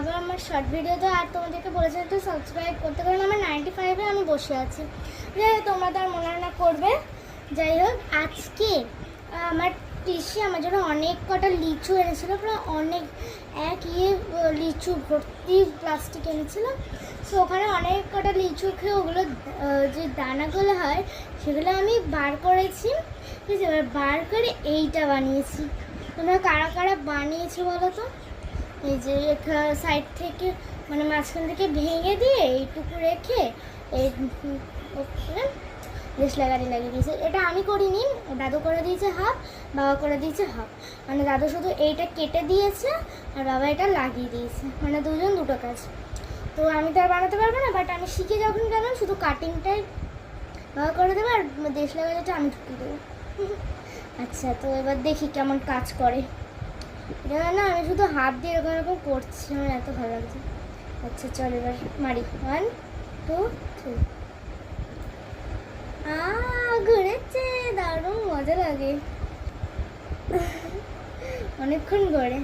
আবার আমার short video তো আর তোমাদেরকে বলেছিলাম একটু সাবস্ক্রাইব করতে, কারণ আমার 95-এ আমি বসে আছি। তোমরা তো আর মনে না করবে। যাই হোক, আজকে আমার পিসি আমার জন্য অনেক কটা লিচু এনেছিল, প্রায় অনেক লিচু ভর্তি প্লাস্টিক এনেছিল। সো ওখানে অনেক কটা লিচু খেয়ে ওগুলো যে দানাগুলো হয় সেগুলো আমি বার করেছি। ঠিক আছে, এবার বার করে এইটা বানিয়েছি। তোমরা কারা কারা বানিয়েছো বলো তো? এই যে সাইড থেকে মানে মাঝখান থেকে ভেঙে দিয়ে এইটুকু রেখে এই দেশলাই গাড়ি লাগিয়ে দিয়েছে। এটা আমি করিনি, দাদু করে দিয়েছে হাফ, বাবা করে দিয়েছে হাফ। মানে দাদু শুধু এইটা কেটে দিয়েছে আর বাবা এটা লাগিয়ে দিয়েছে, মানে দুজন দুটো কাজ। তো আমি তো আর বানাতে পারবো না, বাট আমি শিখে যখন গেলাম শুধু কাটিংটাই বাবা করে দেবো আর দেশলাই গাড়িটা আমি ঢুকিয়ে দেবো। আচ্ছা, তো এবার দেখি কেমন কাজ করে। এটা না আমি শুধু হাত দিয়ে এরকম এরকম করছি, আমার এত ভালো লাগছে। আচ্ছা চল এবার মারি, 1 2 3। ঘুরেছে, দারুণ মজা লাগে, অনেকক্ষণ ঘরে।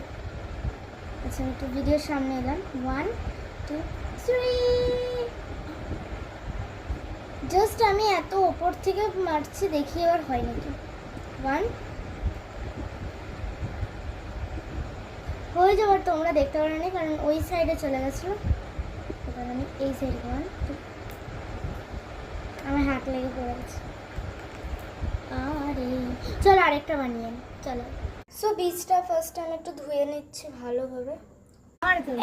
আচ্ছা আমি একটু ভিডিওর সামনে এলাম, 1 2 3। জাস্ট আমি এত ওপর থেকে মারছি, দেখি এবার হয় নাকি। 1 হয়ে যাবার তোমরা দেখতে পারো না, কারণ ওই সাইডে চলে গেছিলো। এবার আমি এই সাইডে 1 2, আমার হাত লেগে পড়ে গেছে। আরে চল আরেকটা বানিয়ে নি, চলো। সো বীজটা ফার্স্ট আমি একটু ধুয়ে নিচ্ছি ভালোভাবে।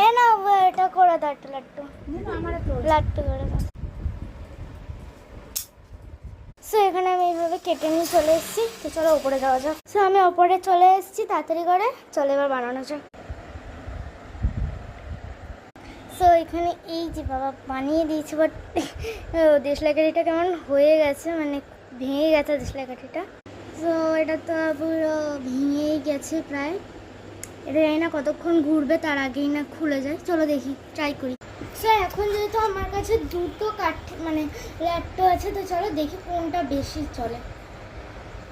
এ না এটা করে দাও, একটা লাট্টু লাট্টু করে দাও। সো এখানে আমি এইভাবে কেটে নিয়ে চলে এসেছি। তো চলো ওপরে যাওয়া যাক। সো আমি ওপরে চলে এসেছি তাড়াতাড়ি করে, চলো এবার বানানো যাক। সো এখানে এই যে বাবা বানিয়ে দিয়েছে, বাট দেশলাই কাঠিটা কেমন হয়ে গেছে, মানে ভেঙে গেছে দেশলাই কাঠিটা। সো এটা তো পুরো ভেঙেই গেছে প্রায়। এটা জানি না কতক্ষণ ঘুরবে, তার আগেই না খুলে যায়। চলো দেখি, ট্রাই করি। সো এখন যেহেতু আমার কাছে দুটো মানে ল্যাপটপ আছে, তো চলো দেখি কোনটা বেশি চলে।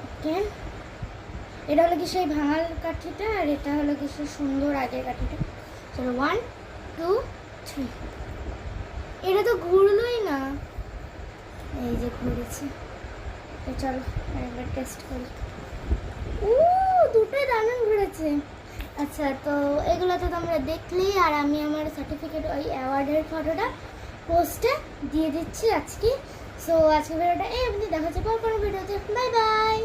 ওকে, এটা হলো কি সেই ভাঙাল কাঠিটা, আর এটা হলো কি সেই সুন্দর আগের কাঠিটা। চলো 1 2 3। এটা তো ঘুরলোই না, এই যে ঘুরেছে। তো চলো একবার টেস্ট করি। দুটোই দারুণ ঘুরেছে। আচ্ছা, তো এগুলো তো তোমরা দেখলেই, আর আমি আমার সার্টিফিকেট ওই অ্যাওয়ার্ডের ফটোটা পোস্টে দিয়ে দিচ্ছি আজকে। সো আজকে ভিডিওটা এই অবধি, দেখা হচ্ছে পর কোনো ভিডিওতে। Bye bye.